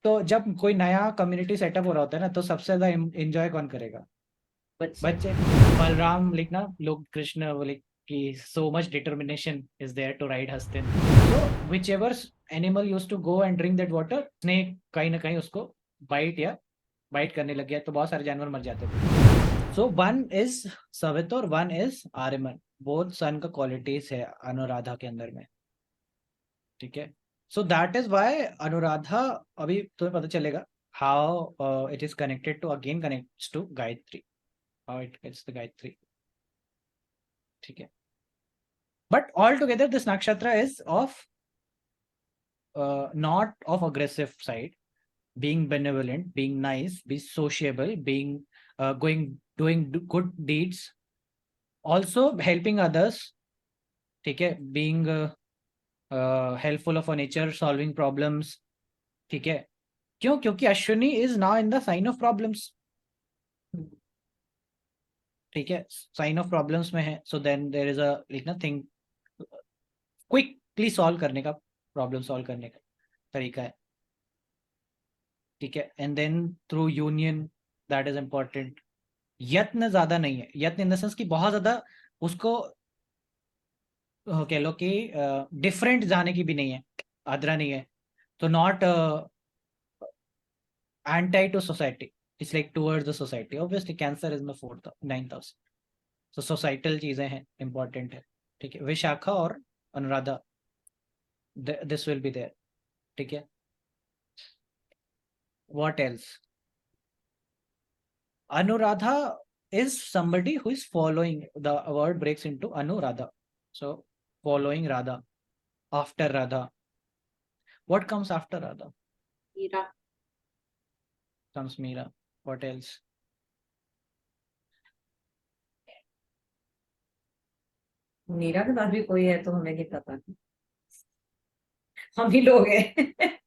तो जब कोई नया कम्युनिटी सेटअप हो रहा होता है ना, तो सबसे ज्यादा एंजॉय कौन करेगा? बच्चे। बलराम लिखना, लोग कृष्ण बोले कि so much determination is there to ride Hastin. So whichever animal used to go and drink that water, snake कहीं ना कहीं उसको बाइट करने लग गया, तो बहुत सारे जानवर मर जाते थे. So one is सवित और one is आर्यमन. बोथ सन का क्वालिटीज है अनुराधा के अंदर में. ठीक है. So that is why Anuradha, अभी तुम्हें पता चलेगा how it is connected to, again connects to Gayatri. How it gets the Gayatri. ठीक है. But altogether this nakshatra is of not of aggressive side, being benevolent, being nice, be sociable, being doing good deeds, also helping others. ठीक है. Being helpful of a nature, solving problems. ठीक है. क्यों? क्योंकि Ashwini is now in the sign of problems. ठीक है. Sign of problems में है, so then there is a लिखना थिंग क्विकली सॉल्व करने का, प्रॉब्लम सॉल्व करने का तरीका है. ठीक है. And then through union, that is important. यत्न ज्यादा नहीं है, यत्न इन द सेंस कि बहुत ज्यादा उसको कह लो कि डिफरेंट जाने की भी नहीं है, आदरा नहीं है, तो not anti to society, it's like towards the society. Obviously Cancer is my 4th 9th house, तो सोसाइटल चीजें हैं, इंपॉर्टेंट है. ठीक है. विशाखा और Anuradha, this will be there. ठीक है. What else? Anuradha is somebody who is following, the word breaks into Anuradha, so following Radha, after Radha. What comes after Radha? Meera. Comes Meera. What else? Meera के बाद भी कोई है तो हमें नहीं पता, हम ही लोग हैं.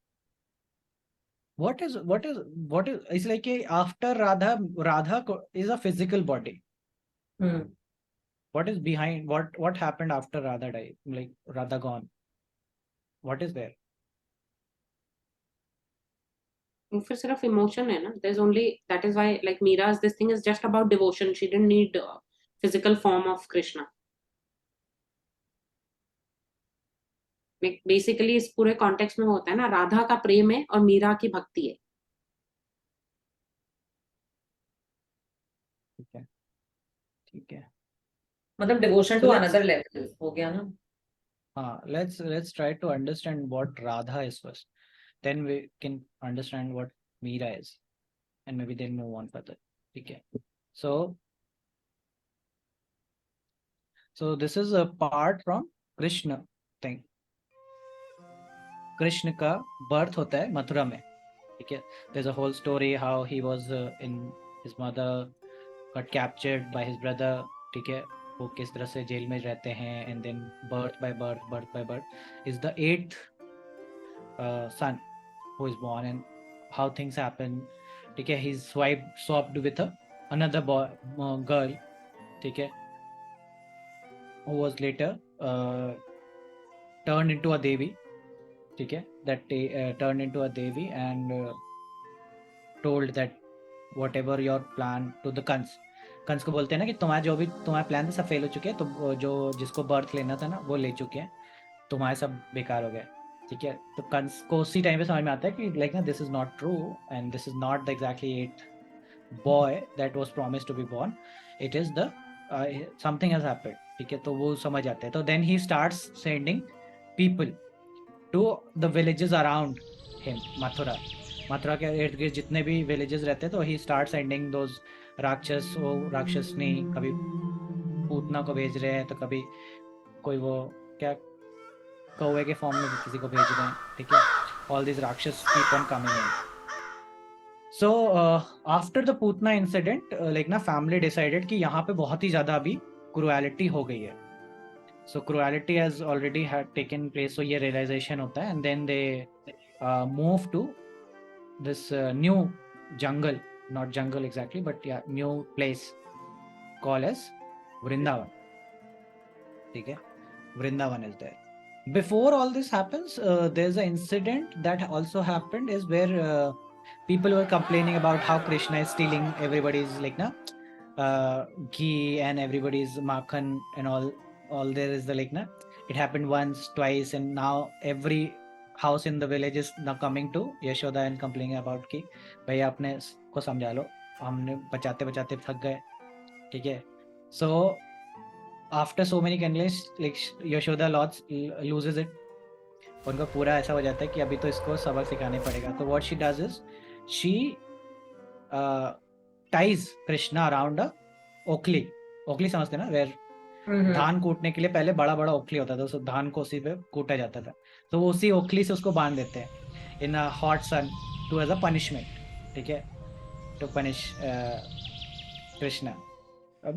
What is it's like after Radha, is a physical body. What is behind, what happened after Radha died, like Radha gone? What is there? फिर सिर्फ इमोशन है ना. there's only, that is why like Meera's this thing is just about devotion. She didn't need physical form of Krishna. Basically इस पूरे context में होता है ना, राधा का प्रेम है और मीरा की भक्ति है. ठीक है. ठीक है. मतलब devotion So to let's another level हो गया ना. let's try to understand what Radha is first, then we can understand what Meera is, and maybe then move on further. Okay. So this is a part from Krishna thing. Krishna का birth होता है मथुरा में. ठीक है. there's a whole story how he was in, his mother got captured by his brother. ठीक है. वो किस तरह से जेल में रहते हैं, and then birth by birth is the 8th son who is born, and how things happen. ठीक है. his wife swapped with another boy, girl. ठीक है. who was later turned into a devi. ठीक है. that turned into a devi and told that whatever your plan to the Kans को बोलते हैं ना कि तुम्हारा जो भी तुम्हारा प्लान था सब फेल हो चुके हैं, तो जो जिसको बर्थ लेना था ना वो ले चुके हैं, तुम्हारे सब बेकार हो गए. ठीक है. तो कंस को उसी टाइम पे समझ में आता है कि लाइक ना, this is not true and this is not the exactly 8th boy that was promised to be born. It is the something has happened. ठीक है. तो वो समझ आते हैं. तो then he starts sending people to the villages around him. Mathura के इर्द गिर्द जितने भी विलेजेस रहते हैं, तो ही स्टार्ट सेंडिंग दोज राक्षस. वो राक्षसनी कभी पूतना को भेज रहे हैं, तो कभी कोई वो क्या कौवे के फॉर्म में किसी को भेज रहे हैं. ठीक है. ऑल दिस राक्षस keep on coming in. So after the Putana incident, like ना, फैमिली डिसाइडेड कि यहाँ पे बहुत ही ज्यादा अभी क्रूएलिटी हो गई है. So cruelty has already had taken place. So ये रियलाइजेशन होता है, and then they move to this new jungle, not jungle exactly, but yeah, new place called as Brindavan. ठीक है. Brindavan is there. before all this happens, there's an incident that also happened is where people were complaining about how Krishna is stealing everybody's like na ghee and everybody's makhan and all there is the like na it happened once twice and now every house in the village is now coming to Yashoda and complaining about कि भैया अपने को समझा लो हमने बचाते बचाते थक गए ठीक है so after so many complaints like Yashoda loses it उनका पूरा ऐसा हो जाता है कि अभी तो इसको सबक सिखाने पड़ेगा तो what she does is she ties Krishna around a ओखली ओखली समझते ना वेर धान कूटने के लिए पहले बड़ा बड़ा ओखली होता था तो धान को उसी पे कूटा जाता था तो वो उसी ओखली से उसको बांध देते हैं in a hot sun too as a punishment ठीक है to punish Krishna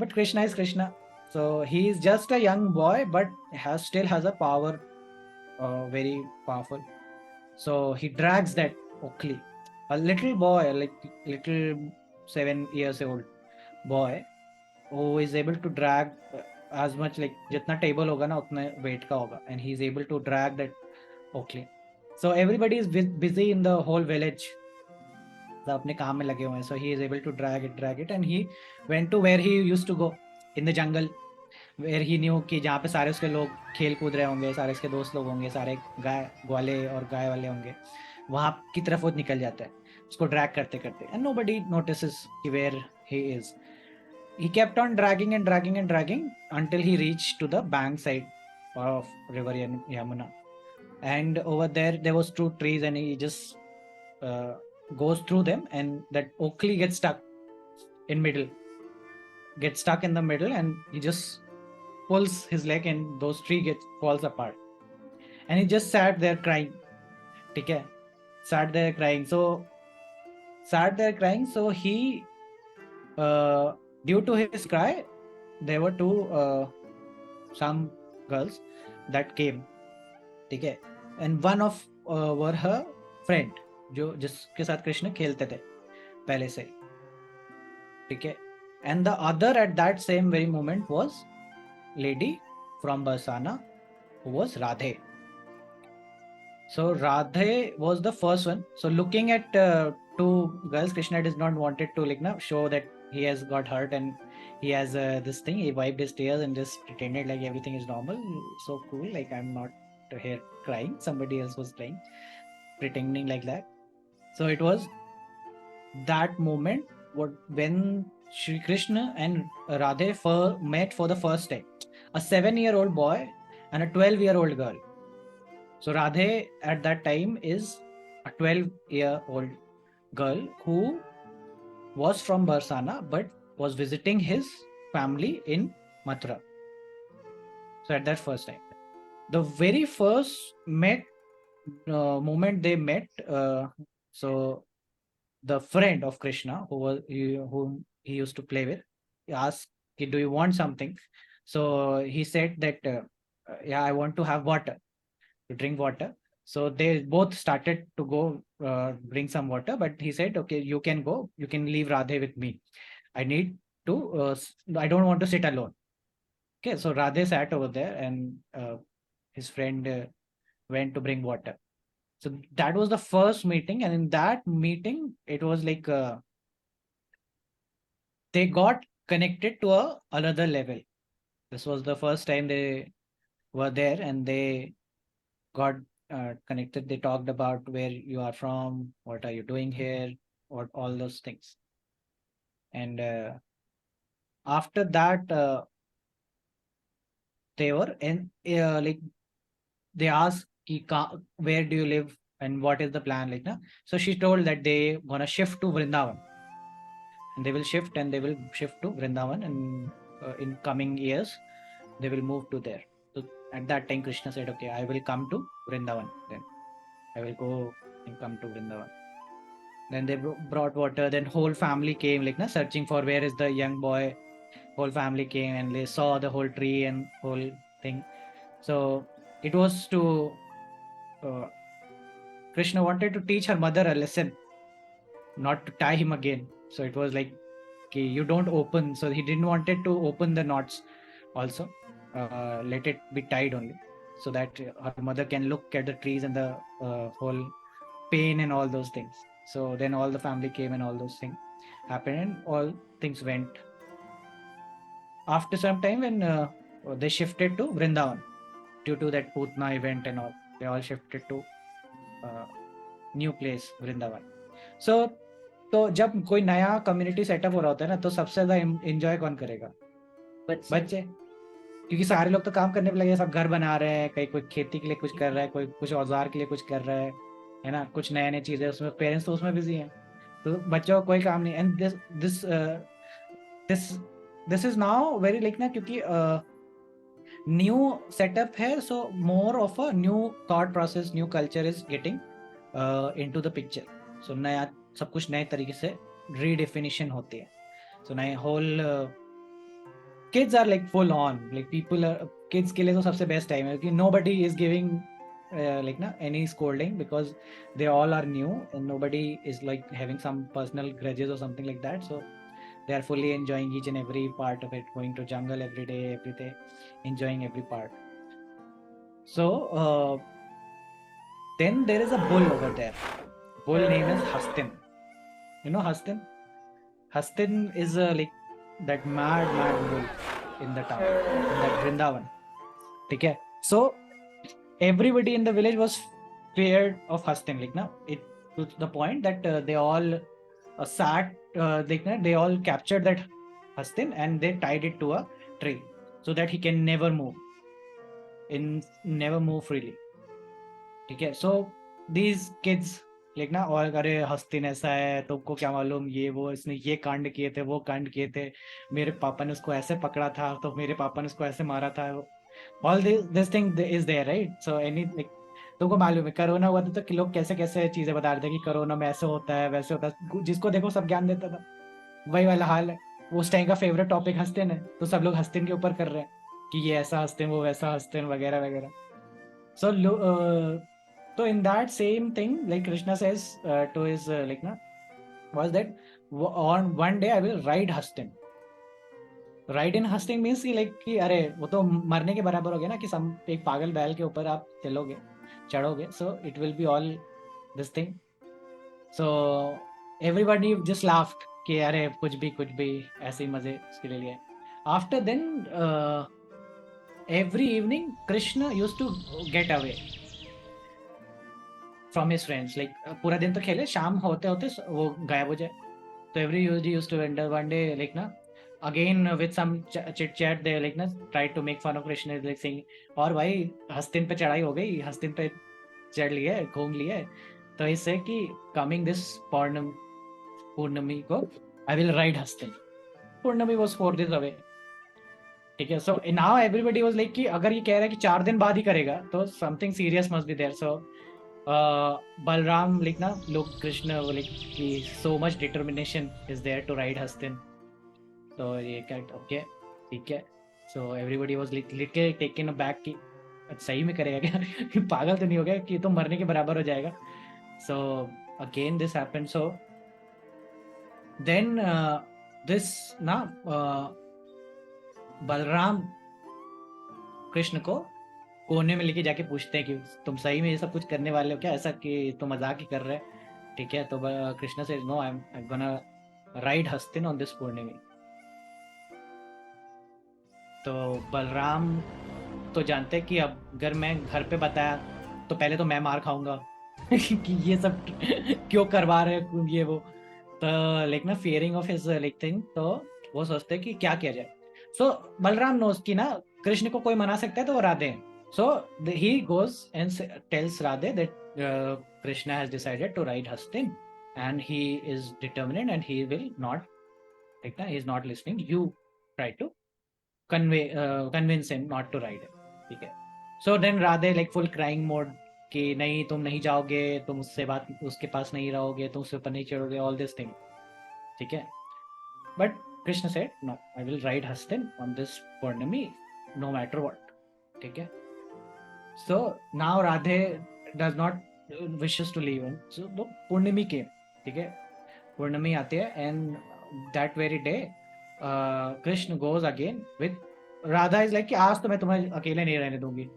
but Krishna is Krishna so he is just a young boy but still has a power very powerful so he drags that okhli a little boy like little 7 years old boy who is able to drag as much like जितना table होगा ना उतने weight का होगा and he is able to drag that oakley so everybody is busy in the whole village सब अपने काम में लगे हुए हैं so he is able to drag it and he went to where he used to go in the jungle where he knew कि जहाँ पे सारे उसके लोग खेल कूद रहे होंगे सारे उसके दोस्त लोग होंगे सारे गाय ग्वाले और गाय वाले होंगे वहाँ की तरफ वो निकल जाता है उसको ड्रैग करते करते and nobody notices कि where he is he kept on dragging until he reached to the bank side of river Yamuna and over there was two trees and he just goes through them and that oakley gets stuck in the middle and he just pulls his leg and those tree falls apart and he just sat there crying okay sat there crying so he due to his cry there were two some girls that came ठीक है and one of were her friend जो जिसके साथ कृष्ण खेलते थे पहले से ठीक है and the other at that same very moment was lady from Barsana who was Radhe so Radhe was the first one so looking at two girls Krishna does not wanted to like now show that he has got hurt and he has this thing he wiped his tears and just pretended like everything is normal so cool like I'm not here crying somebody else was crying pretending like that so it was that moment when Shri Krishna and Radhe met for the first time a 7-year-old boy and a 12-year-old girl so Radhe at that time is a 12-year-old girl who was from Barsana but was visiting his family in Mathura. So at that first time, the very first moment they met, so the friend of Krishna whom he used to play with, he asked, "Do you want something?" So he said that, "Yeah, I want to have water, to drink water." So they both started to go bring some water, but he said, "Okay, you can go. You can leave Radhe with me. I need to. I don't want to sit alone." Okay, so Radhe sat over there, and his friend went to bring water. So that was the first meeting, and in that meeting, it was like they got connected to another level. This was the first time they were there, and they got connected. They talked about where you are from, what are you doing here, what all those things. And after that, they were in like they asked where do you live and what is the plan like na? So she told that they gonna shift to Vrindavan and they will shift to Vrindavan and in coming years they will move to there. So at that time Krishna said okay I will come to Vrindavan then I will go and come to Vrindavan. Then they brought water then whole family came like na searching for where is the young boy. Whole family came and they saw the whole tree and whole thing. So it was to Krishna wanted to teach her mother a lesson, not to tie him again. So it was like, okay, you don't open. So he didn't wanted to open the knots also. Let it be tied only. so that her mother can look at the trees and the whole pain and all those things. So then all the family came and all those things happened and all things went. After some time, when they shifted to Brindavan due to that Putna event and all, they all shifted to new place Brindavan. So तो जब कोई नया community setup हो रहा होता है ना, तो सबसे ज्यादा एंजॉय कौन करेगा? बच्चे, क्योंकि सारे लोग तो काम करने पे लगे, सब घर बना रहे हैं, कहीं कोई खेती के लिए कुछ कर रहा है, कोई कुछ औजार के लिए कुछ कर रहा है ना, कुछ नए नए चीजें, उसमें पेरेंट्स तो उसमें बिजी हैं, तो बच्चों को कोई काम नहीं। And this this this is now very like ना, क्योंकि न्यू सेटअप है, so more of a new thought process, new culture is getting into the picture. सो नया सब कुछ नए तरीके से रीडेफिनेशन होती है। सो नए whole kids are like full on, like people are, kids के लिए तो सबसे बेस्ट टाइम है, क्योंकि nobody is giving like ना any scolding, because they all are new and nobody is like having some personal grudges or something like that. So they are fully enjoying each and every part of it, going to jungle every day, enjoying every part. So then there is a bull over there. Bull name is Hastin. You know Hastin? Hastin is like that mad bull in the town, in that Brindavan. Okay, so everybody in the village was feared of Hastin, like na, it to the point that they all they all captured that Hastin and they tied it to a tree so that he can never move freely. Okay, so these kids like ना, और अरे हस्तिन ऐसा है, तुमको क्या मालूम, ये वो, इसने ये कांड किए थे, वो कांड किए थे, मेरे पापा ने उसको ऐसे पकड़ा था, तो मेरे पापा ने उसको ऐसे मारा था। All this thing is there, right? So any like, तुमको मालूम है कोरोना हुआ था तो लोग कैसे कैसे चीजें बता रहे थे कि कोरोना में ऐसे होता है, वैसे होता है, जिसको देखो सब ज्ञान देता था। वही वाला हाल है। उस टाइम का फेवरेट टॉपिक हस्तिन है, तो सब लोग हस्तिन के ऊपर कर रहे हैं कि ये ऐसा हस्तिन, वो वैसा हस्तिन, वगैरह वगैरह। सो so in that same thing, like Krishna says to his like na, was that on one day I will ride Hastin. Ride in Hastin means कि like कि अरे वो तो मरने के बराबर हो गया ना, कि सब एक पागल बैल के ऊपर आप चलोगे, चढ़ोगे, so it will be all this thing. So everybody just laughed कि अरे कुछ भी ऐसे ही मजे उसके लिए। After then every evening Krishna used to get away from his friends, like पूरा दिन तो खेले, शाम होते होते वो गायब हो जाए। तो every used to wonder one day like ना, again with some chit chat they like ना try to make fun of Krishna, like saying और भाई हस्तिन पे चढ़ाई हो गई, हस्तिन पे चढ़ लिए, घूम लिए। तो इससे कि कमिंग दिस पूर्णमी को I will ride Hastin. Purnima was 4 days away। ठीक है, so now everybody was like कि अगर ये कह रहा है कि 4 दिन बाद ही करेगा, तो something serious must be there. So Balram लिखना, लोग कृष्ण लाइक कि so much determination is there to ride Hastin. तो ये क्या, ओके ठीक है। So everybody was little taken aback कि सही में करेगा क्या? पागल तो नहीं हो गया कि तो मरने के बराबर हो जाएगा। So again this happened. So then this ना बलराम कृष्ण को कोने में लेके जाके पूछते हैं कि तुम सही में ये सब कुछ करने वाले हो क्या, ऐसा कि तुम मजाक ही कर रहे हैं? ठीक है, तो कृष्ण से no, I am gonna ride Hastin on this Purnima. तो बलराम तो जानते हैं कि अब अगर मैं घर पे बताया तो पहले तो मैं मार खाऊंगा कि ये सब क्यों करवा रहे हैं ये वो। तो लाइक ना fearing of his like thing, तो वो सोचते हैं कि क्या किया जाए। सो बलराम नोस कि ना कृष्ण को कोई मना सकता है तो वो राधे हैं। So he goes and tells Radhe that Krishna has decided to ride Hastin and he is determined and he will not, like he is not listening. You try to convince him not to ride him. ठीक है। So then Radhe like full crying mode कि नहीं तुम नहीं जाओगे, तुम उससे बात, उसके पास नहीं रहोगे, तुम उसके ऊपर नहीं चढ़ोगे, all this thing। ठीक है। But Krishna said no, I will ride Hastin on this Purnami no matter what। ठीक है। So now Radhe does not wishes to leave him. So the Purnami came, ठीक है, Purnami आती है and that very day Krishna goes again with Radha is like कि आज तो मैं तुम्हें अकेले नहीं रहने दूंगी।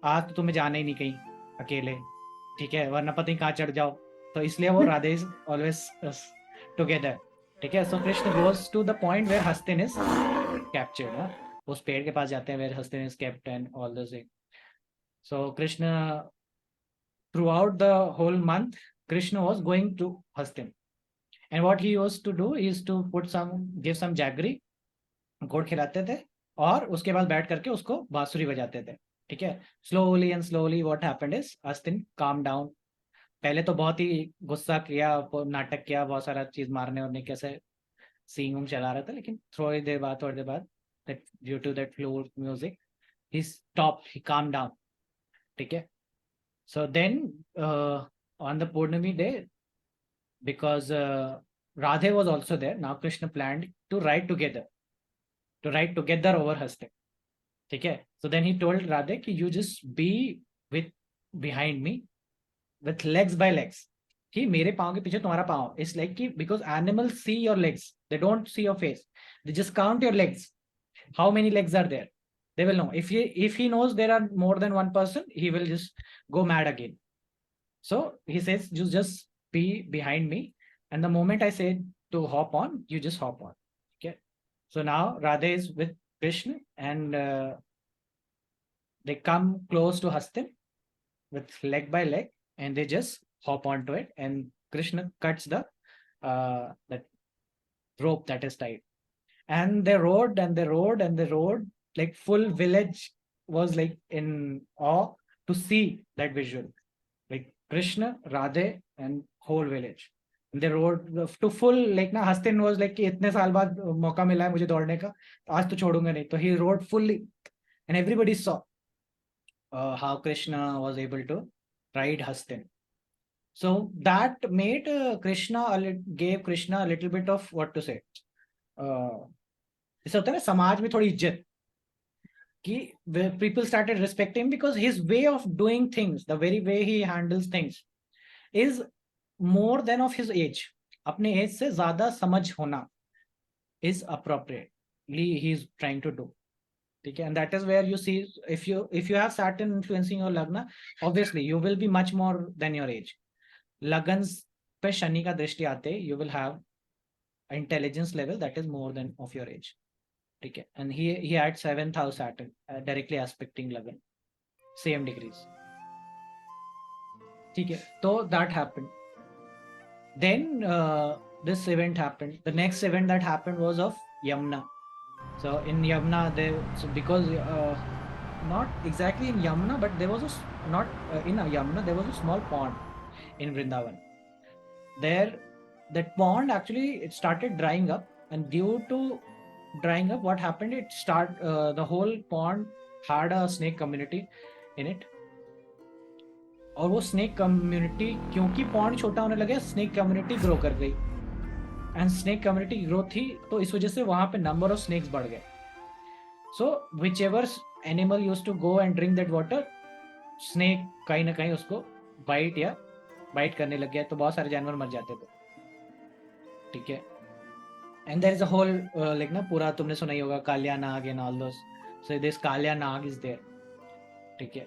आज तो तुम्हें जाना ही नहीं कहीं अकेले, ठीक है, वरना पता नहीं कहाँ चढ़ जाओ। तो इसलिए वो राधे इज ऑलवेज टुगेदर, ठीक है। So Krishna goes to the point where Hastin is captured, उस पेड़ के पास जाते हैं where Hastin is kept and all this thing. So Krishna throughout the whole month, Krishna was going to Hastin, and what he used to do is to give some jaggery, घोड़ खिलाते थे, और उसके बाद बैठ करके उसको बांसुरी बजाते थे, ठीक है। Slowly and slowly what happened is Hastin calm down. पहले तो बहुत ही गुस्सा किया, नाटक किया, बहुत सारा चीज मारने और कैसे सींग उंग चला रहा था, लेकिन थोड़ी देर बाद that due to that flute music he stopped, he calmed down, ठीक है। So then on the Purnami day, because Radhe was also there, now Krishna planned to ride together over Haste, ठीक है। So then he told Radhe कि you just be with behind me with legs by legs, कि मेरे पाँव के पीछे तुम्हारा पाँव। It's like कि because animals see your legs, they don't see your face, they just count your legs, how many legs are there, they will know. If he knows there are more than one person, he will just go mad again. So he says, you just be behind me, and the moment I say to hop on, you just hop on. Okay. So now Radhe is with Krishna, and they come close to Hastin with leg by leg, and they just hop onto it, and Krishna cuts the that rope that is tied, and they rode and they rode and they rode, like full village was like in awe to see that visual, like Krishna, Radhe, and whole village. And they rode to full, like na Hastin was like कि इतने साल बाद मौका मिला है मुझे दौड़ने का, आज तो छोड़ूंगा नहीं, तो he rode fully, and everybody saw how Krishna was able to ride Hastin. So that made gave Krishna a little bit of what to say. ऐसा होता है ना समाज में थोड़ी इज्जत, कि people started respecting him because his way of doing things, the very way he handles things, is more than of his age. अपने एज से ज्यादा समझ होना is appropriately he is trying to do, ठीक है। And that is where you see, if you have Saturn influencing your lagna, obviously you will be much more than your age. लगन्स पे शनि का दृष्टि आते you will have intelligence level that is more than of your age, ठीक है। And he had 7th house Saturn directly aspecting लगन, same degrees, ठीक है। तो that happened. Then this event happened. The next event that happened was of Yamuna. So in Yamuna, because not exactly in Yamuna, but there was not in a Yamuna, there was a small pond in Brindavan. There, that pond actually it started drying up, and due to drying up, what happened? The whole pond had a snake community in it. और वो snake community, क्योंकि pond छोटा होने लगा, snake community grow कर गई, and snake community grow थी, तो इस वजह से वहां पे नंबर ऑफ स्नेक्स बढ़ गए। So which ever animal use to go and drink that water, snake कहीं ना कहीं उसको बाइट करने लग गया, तो बहुत सारे जानवर मर जाते थे, ठीक है। And there is a hole like ना पूरा तुमने सुना ही होगा Kaliya Naag and all those, so this Kaliya Naag is there, ठीक है।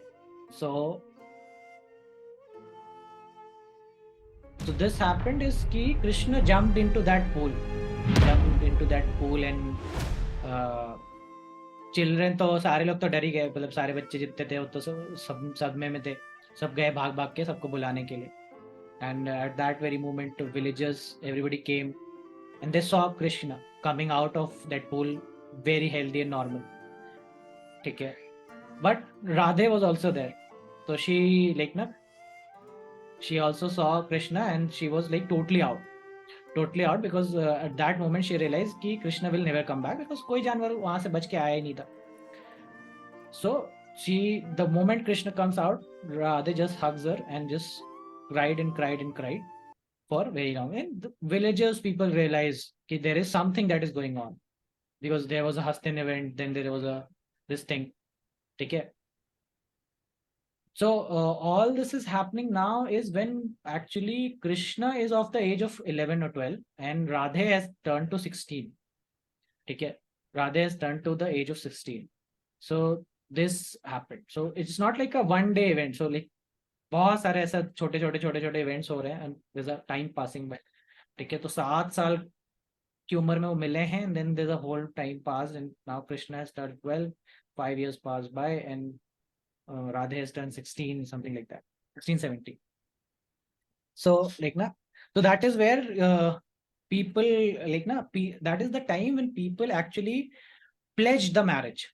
So this happened is कि Krishna jumped into that pool and children तो सारे लोग तो डर ही गए, मतलब सारे बच्चे जितने थे तो सब सदमे में थे, सब गए भाग के सबको बुलाने के लिए। And at that very moment, villagers, everybody came and they saw Krishna coming out of that pool very healthy and normal, ठीक है। But Radhe was also there, so she also saw Krishna and she was like totally out because at that moment she realized कि Krishna will never come back because कोई जानवर वहां से बच के आया ही नहीं था। So the moment Krishna comes out, Radhe just hugs her and just cried for very long. And the villagers, people realized that there is something that is going on because there was a Hastin event, then there was this thing, okay. So all this is happening now is when actually Krishna is of the age of 11 or 12 and Radhe has turned to 16, okay. Radhe has turned to the age of 16. So this happened. So it's not like a one day event. So like बहुत सारे ऐसा छोटे छोटे events हो रहे हैं and there's a time passing by. ठीक है, तो 7 साल की उम्र में वो मिले हैं, and then there's a whole time passed, and now Krishna has turned 12, 5 years passed by, and Radhe has turned 16, something like that, 16, 17. So like na, so that is where people like na, that is the time when people actually pledge the marriage.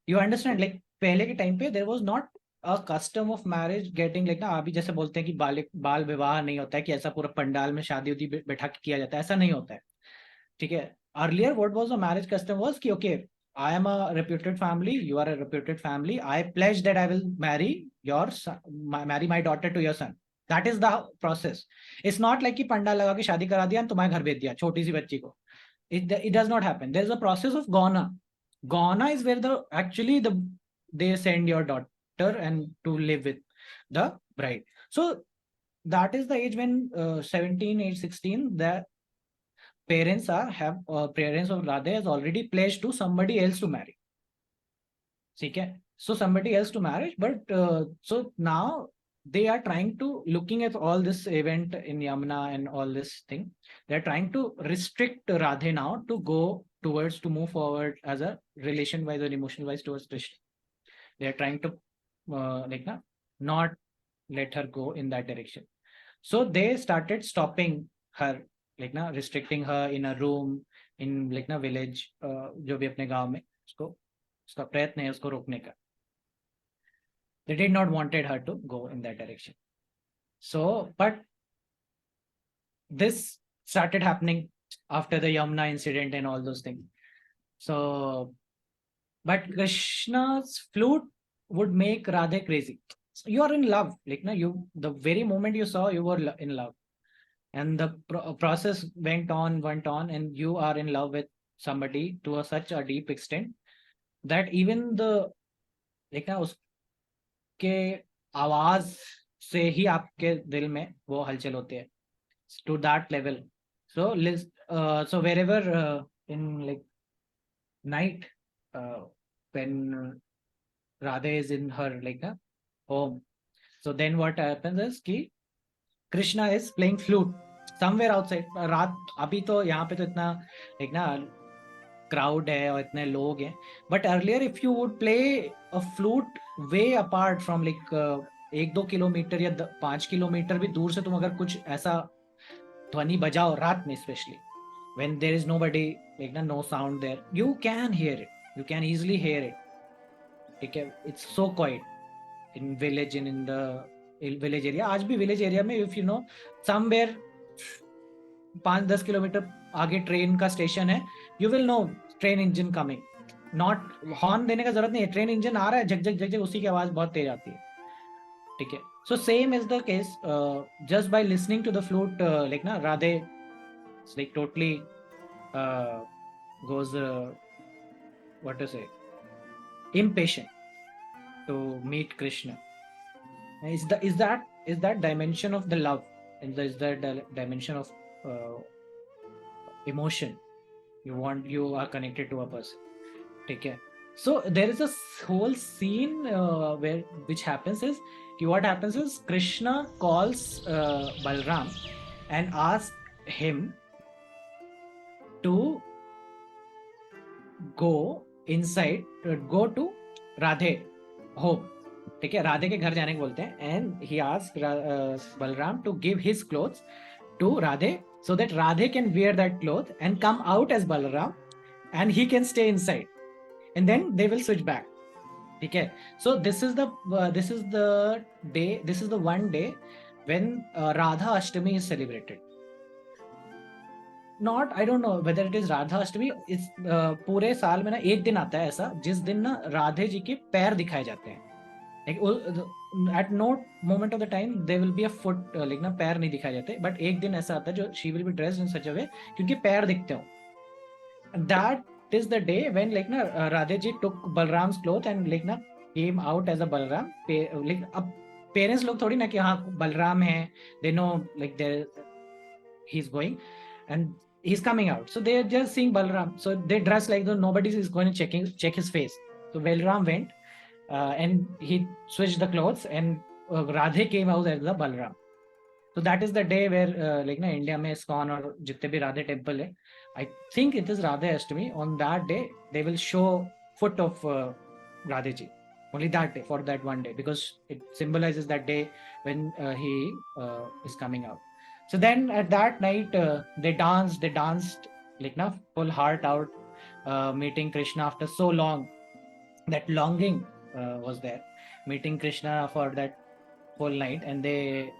You understand? Like पहले के time पे there was not a custom of marriage getting like ना, अभी जैसे बोलते हैं कि बाल विवाह नहीं होता है, कि ऐसा पूरा पंडाल में शादी उदी बैठा के किया जाता है, ऐसा नहीं होता है. ठीक है. Earlier what was the marriage custom was कि okay, I am a reputed family, you are a reputed family, I pledge that I will marry your son, marry my daughter to your son. That is the process. It's not like कि पंडाल लगा के शादी करा दिया और तुम्हारे घर भेज दिया छोटी सी बच्ची को. It does not happen. There is a process of gauna. Gauna is where they send your daughter and to live with the bride. So that is the age when 17, age 16, the parents parents of Radha has already pledged to somebody else to marry. Okay, so somebody else to marry, but so now they are trying to, looking at all this event in Yamuna and all this thing, they're trying to restrict Radhe now to go towards, to move forward as a relation wise or emotion wise towards Krishna. They are trying to not let her go in that direction. So they started stopping her, restricting her in a room in village, जो भी अपने गांव में उसका प्रयत्न है उसको रोकने का. They did not wanted her to go in that direction. So, but this started happening after the Yamuna incident and all those things. So, but Krishna's flute would make Radhe crazy. So you are in love, the very moment you saw, you were in love, and the process went on, and you are in love with somebody to such a deep extent that even the उसके आवाज से ही आपके दिल में वो हलचल होते हैं, to that level. So so wherever in night when Radha is in her home, so then what happens is कि Krishna is playing flute somewhere outside. रात अभी तो यहाँ पे तो इतना crowd है और इतने लोग हैं, but earlier if you would play a flute way apart from 1-2 kilometre या 5 किलोमीटर भी दूर से तुम अगर कुछ ऐसा ध्वनि बजाओ रात में, especially when there is nobody, no sound there, you can hear it, you can easily hear it. Okay, it's so quiet in village and in the village area. आज भी village area में if you know somewhere 5-10 kilometre आगे train का station है, you will know train engine coming. Not horn देने का जरूरत नहीं है, ट्रेन इंजन आ रहा है, झक झक झक झक, उसी की आवाज बहुत तेज आती है. ठीक है. So same is the case, just by listening to the flute, Radhe totally goes what to say, impatient to meet Krishna. Is that dimension of the love, and is that dimension of emotion you are connected to a person. Okay, so there is a whole scene which happens is what happens is Krishna calls Balram and asks him to go inside, go to Radhe home. ठीक है, राधे के घर जाने को बोलते हैं, and he asked Balram to give his clothes to Radhe so that Radhe can wear that cloth and come out as Balram, and he can stay inside, and then they will switch back. Okay, so this is the day, this is the one day when Radha Ashtami is celebrated. Not, I don't know whether it is Radha Ashtami. It's पूरे साल में ना एक दिन आता है ऐसा जिस दिन ना राधे जी के पैर दिखाए जाते हैं. At no moment of the time there will be a foot, पैर नहीं दिखाए जाते, but एक दिन ऐसा आता है जो she will be dressed in such a way क्योंकि पैर दिखते हो. That is the day when Radhe ji took Balram's cloth and came out as a Balram. अब parents लोग थोड़ी ना कि हाँ बलराम है, they know he's going and he's coming out, so they're just seeing Balram, so they dress like though nobody is going to check his face. So Balram went and he switched the clothes, and Radhe came out as the Balram. So that is the day where like na India में ISKCON और जितने भी Radhe temple है, I think it is Radhe Ashtami. On that day, they will show foot of Radhe ji. Only that day, for that one day, because it symbolizes that day when he is coming out. So then at that night, they danced like na full heart out, meeting Krishna after so long. That longing was there, meeting Krishna for that whole night, and they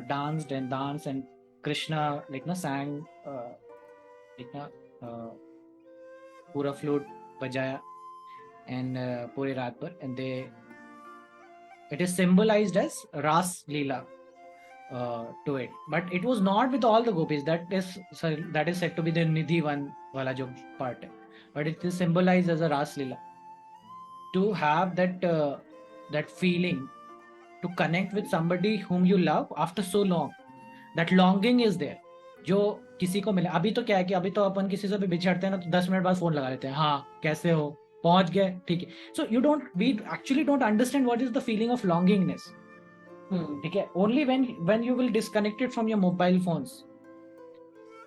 danced and danced, and Krishna like na sang like na पूरा flute बजाया and पूरी रात भर, and it is symbolized as Ras Leela to it, but it was not with all the gopis. That is said to be the Nidhi one wala jo part hai, but it is symbolized as a Ras Leela to have that feeling to connect with somebody whom you love after so long. That longing is there. जो किसी को मिले, अभी तो क्या है कि अभी तो अपन किसी से भी बिछड़ते हैं ना, तो 10 मिनट बाद फोन लगा लेते हैं, हाँ कैसे हो, पहुंच गए, ठीक है. So you don't we actually don't understand what is the feeling of longingness. ठीक है. Only when you will disconnect it from your mobile phones,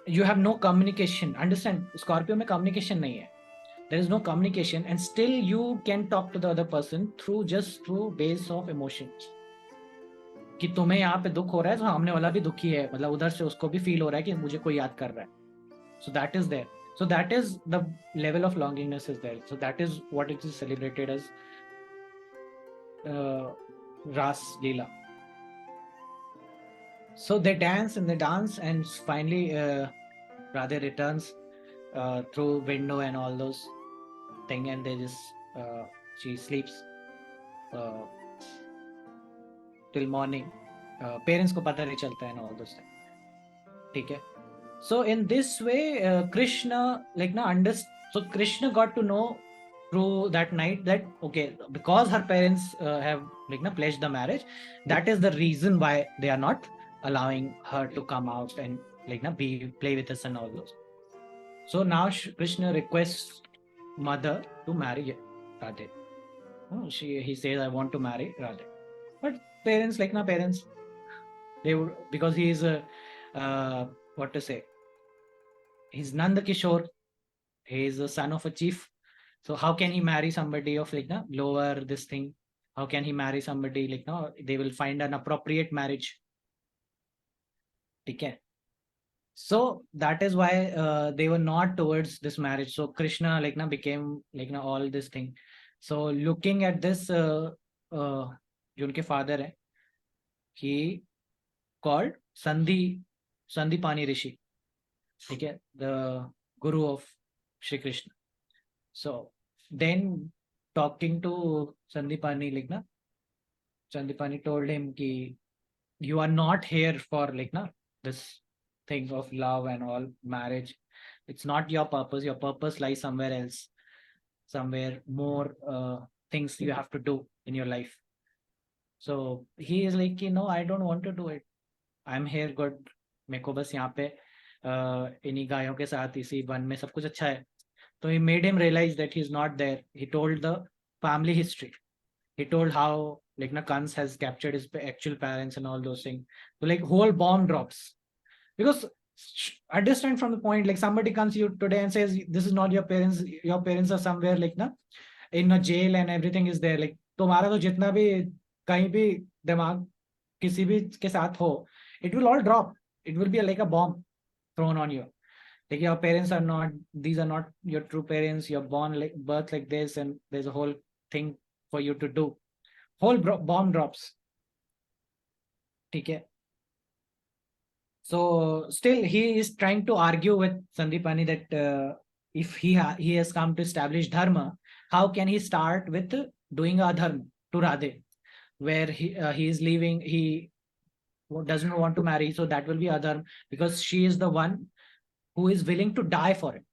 you have no communication. Understand, Scorpio में communication नहीं है. There is no communication, and still you can talk to the other person through base of emotions. कि तुम्हें यहाँ पे दुख हो रहा है, तो सामने वाला भी दुखी है, मतलब उधर से उसको भी फील हो रहा है कि मुझे कोई याद कर रहा है. So that is there. So that is the level of longingness is there. So that is what it is celebrated as Ras Leela. So they dance and finally Radhe returns through window and all those thing, and they just she sleeps till morning. Parents को पता नहीं चलता है and all those things. ठीक है. So in this way, Krishna like na so Krishna got to know through that night that okay, because her parents have like na pledged the marriage, that is the reason why they are not allowing her to come out and like na play with us and all those. So now Krishna requests mother to marry Radhe. He says, I want to marry Radhe. But parents like na parents, they would, because he is what to say, he's Nanda Kishore, he is the son of a chief. So how can he marry somebody of like na lower this thing? How can he marry somebody like no? They will find an appropriate marriage. Okay. So that is why they were not towards this marriage. So Krishna like na became like na all this thing. So looking at this, जो उनके father है, he called Sandipani Rishi. Okay, the guru of Shri Krishna. So then talking to Sandipani like na, Sandipani told him ki you are not here for like na this thing of love and all marriage. It's not your purpose. Your purpose lies somewhere else, somewhere more things you have to do in your life. So he is like, no, I don't want to do it. I'm here good. मेरे को बस यहाँ पे इन्हीं गायों के साथ इसी वन में सब कुछ अच्छा है. So he made him realize that he's not there. He told the family history. He told how like Kans has captured his actual parents and all those things. So like whole bomb drops. Because understand from the point, like somebody comes to you today and says, this is not your parents are somewhere like na in a jail and everything is there. Like तुम्हारा तो जितना भी कहीं भी दिमाग किसी भी के साथ हो, it will all drop. It will be like a bomb thrown on you. Like your parents are not, these are not your true parents. You're born like birth like this, and there's a whole thing for you to do. Whole bomb drops. Okay. So still he is trying to argue with Sandipani that if he has come to establish dharma, how can he start with doing adharma to Radhe, where he is leaving, he doesn't want to marry, so that will be adharma because she is the one who is willing to die for it.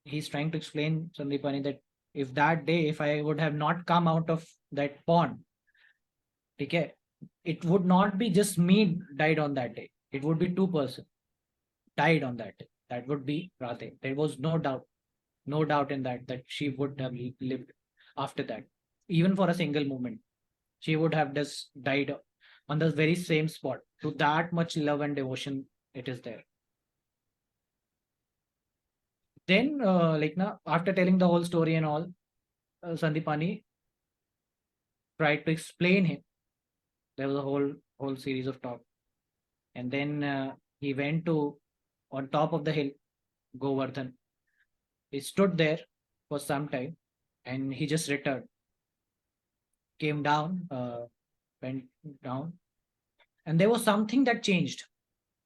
He's trying to explain Sandipani that if that day, if I would have not come out of that pond, okay, it would not be just me died on that day. It would be 2 persons died on that day. That would be Radhe. There was no doubt in that she would have lived. after that, even for a single moment. She would have just died on the very same spot. To that much love and devotion it is there. Then, like now, after telling the whole story and all, Sandipani tried to explain him. There was a whole series of talk, and then he went to on top of the hill, Govardhan. He stood there for some time, and he just returned, came down, went down, and there was something that changed.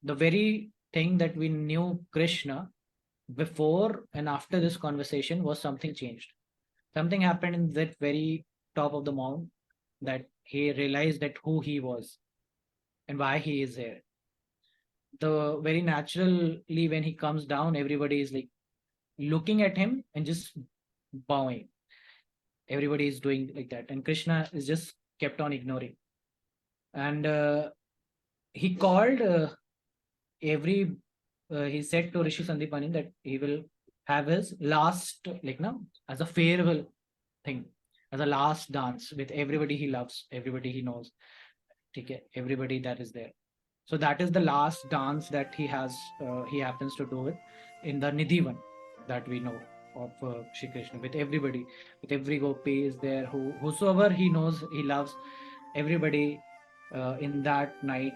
The very thing that we knew Krishna before and after this conversation was something changed. Something happened in that very top of the mount, that he realized that who he was and why he is here. The very naturally, when he comes down, everybody is like looking at him and just bowing. Everybody is doing like that, and Krishna is just kept on ignoring. And he called every. He said to Rishi Sandipani that he will have his last, like now, as a farewell thing, as a last dance with everybody he loves, everybody he knows, okay, everybody that is there. So that is the last dance that he has. He happens to do it in the Nidhivan that we know of Shri Krishna, with everybody, with every gopi is there, whosoever he knows, he loves. Everybody in that night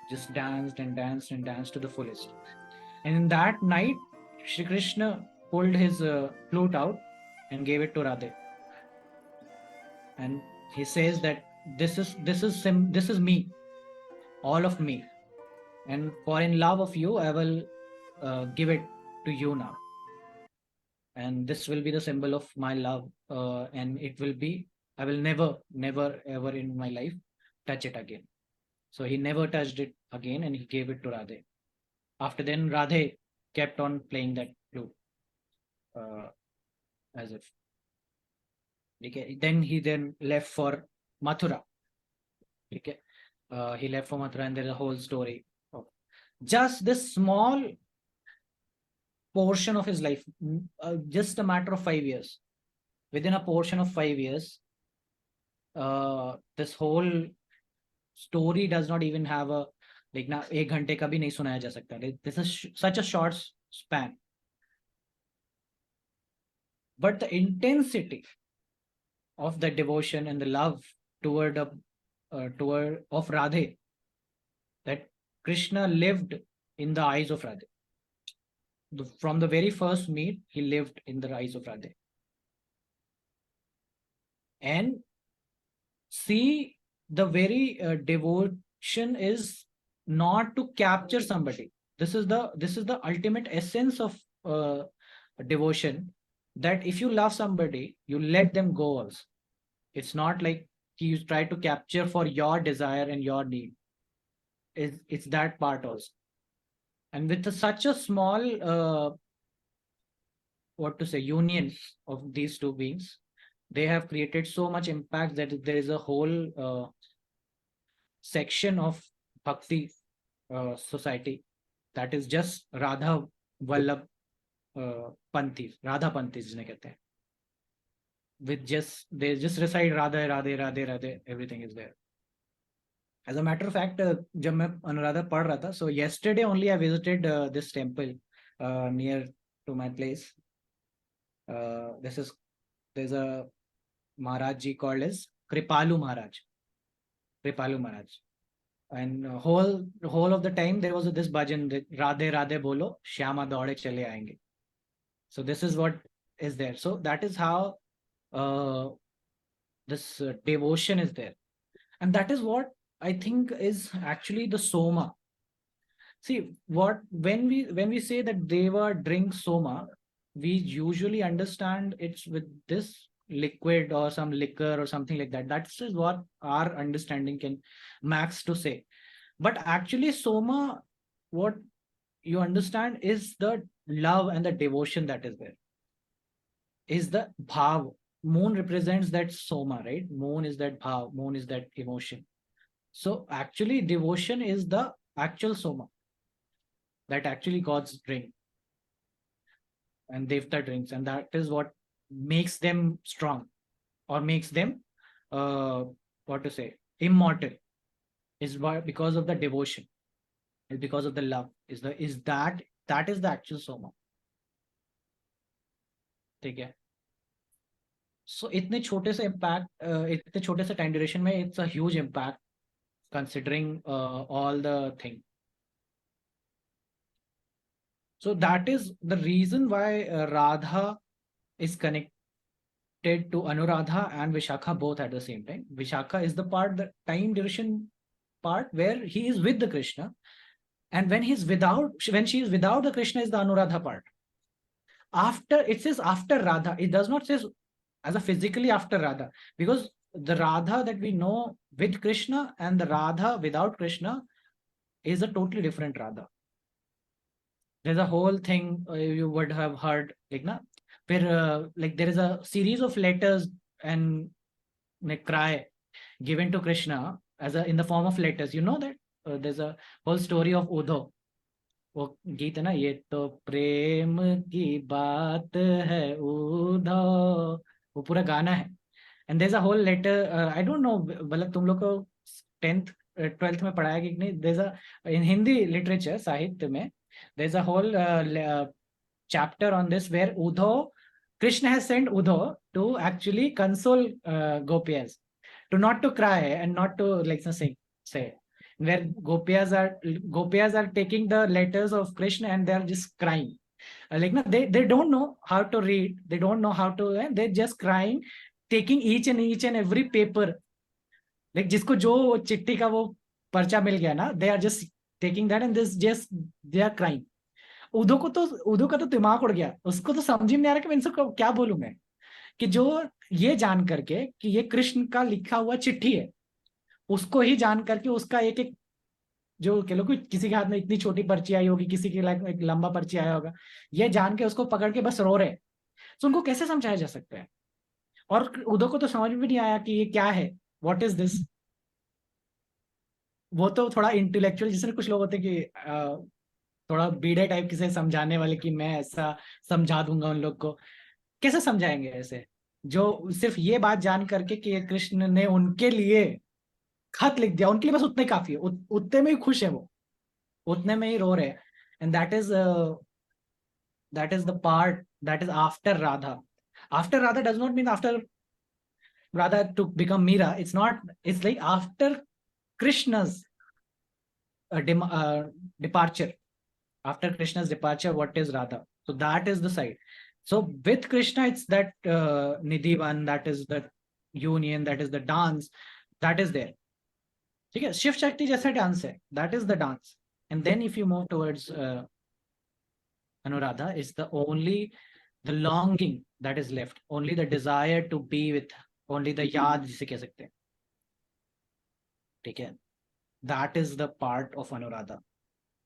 just danced and danced and danced to the fullest. And in that night, Shri Krishna pulled his flute out and gave it to Radhe, and he says that this is me, all of me, and for in love of you I will give it to you now, and this will be the symbol of my love, and it will be, I will never ever in my life touch it again. So he never touched it again, and he gave it to Radhe. After then, Radhe kept on playing that flute, as if, okay. Then he left for Mathura, okay. He left for Mathura, and there's a whole story of just this small portion of his life, just a matter of 5 years. Within a portion of 5 years, this whole story does not even have a, like ना 1 घंटे का भी नहीं सुनाया जा सकता. This is such a short span, but the intensity of the devotion and the love toward of Radhe, that Krishna lived in the eyes of Radhe. From the very first meet, he lived in the eyes of Radhe. And see, the very devotion is not to capture somebody. This is the ultimate essence of devotion, that if you love somebody, you let them go also. It's not like you try to capture for your desire and your need. It's that part also. And with such a small what to say, union of these two beings, they have created so much impact that there is a whole section of bhakti society that is just Radha Vallabh Panthis, Radha Panthis जिन्हें कहते हैं. With just, they just recite Radhe Radhe Radhe Radhe, everything is there. As a matter of fact, जब मैं Anuradha पढ़ रहा था, so yesterday only I visited this temple near to my place. There's a Maharaj ji called as Kripalu Maharaj. Kripalu Maharaj. And whole of the time there was this bhajan, Radhe Radhe bolo, Shyama daude chale aayenge. So this is what is there. So that is how this devotion is there. And that is what I think is actually the soma. See, when we say that Deva drinks soma, we usually understand it's with this liquid or some liquor or something like that. That's just what our understanding can max to say. But actually, soma, what you understand is the love and the devotion that is there. Is the bhav. Moon represents that soma, right? Moon is that bhav. Moon is that emotion. So actually, devotion is the actual soma that actually gods drink, and devta drinks, and that is what makes them strong. or makes them what to say, immortal, is because of the devotion, is because of the love, is that is the actual soma. ठीक है. So इतने छोटे से impact, इतने छोटे से time duration में it's a huge impact considering all the thing. So that is the reason why Radha is connected to Anuradha and Vishakha both at the same time. Vishakha is the part, the time duration part, where he is with the Krishna, and when she is without the Krishna is the Anuradha part. After, it says after Radha, it does not say as a physically after Radha, because the Radha that we know with Krishna and the Radha without Krishna is a totally different Radha. There's a whole thing you would have heard, like na, where like there is a series of letters and like cry given to Krishna as a in the form of letters. You know that there's a whole story of Uddhav. वो गीत है ना, ये तो प्रेम की बात है उद्धव, वो पूरा गाना है. And there is a whole letter, I don't know मतलब तुम लोग को 10th 12th में पढ़ाया कि नहीं. There is a in Hindi literature, साहित्य में there is a whole chapter on this where Uddhav, Krishna has sent Uddhav to actually console Gopiyas, to not to cry and not to like say where Gopiyas are taking the letters of Krishna and they are just crying. Like no, they don't know how to read, they don't know how to, they're just crying, taking each and every paper. Like जिसको जो चिट्ठी का वो पर्चा मिल गया ना, they are just taking that and this just they are crying. उदो का तो दिमाग उड़ गया, उसको तो समझ ही नहीं आ रहा कि मैं इनसे क्या बोलूं मैं, कि जो ये जान करके कि ये कृष्ण का लिखा हुआ चिट्ठी है, उसको ही जान करके उसका एक एक जो कह लो कि किसी के हाथ में इतनी छोटी पर्ची आई होगी, किसी के एक लंबा पर्ची आया होगा, ये जान के उसको पकड़ के बस रो रहे. तो उनको कैसे समझाया जा सकता है? और उदो को तो समझ में नहीं आया कि ये क्या है, व्हाट इज दिस. वो तो थोड़ा इंटेलेक्चुअल, जिसने कुछ लोग होते हैं कि थोड़ा बीड़े टाइप किसे समझाने वाले कि मैं ऐसा समझा दूंगा उन लोग को. कैसे समझाएंगे ऐसे, जो सिर्फ ये बात जान करके कि कृष्ण ने उनके लिए खत लिख दिया, उनके लिए बस उतने काफी है, उतने में ही खुश है वो, उतने में ही रो रहे हैं. And that is the part that is after Radha. After Radha does not mean after Radha to become Meera. It's not. It's like after Krishna's departure. After Krishna's departure, what is Radha? So that is the side. So with Krishna, it's that Nidhivan, that is the union, that is the dance, that is there. ठीक है, शिव शक्ति जैसा dance है, that is the dance. And then if you move towards Anuradha, is the only the longing that is left, only the desire to be with, only the याद जिसे कह सकते हैं. ठीक है, that is the part of Anuradha.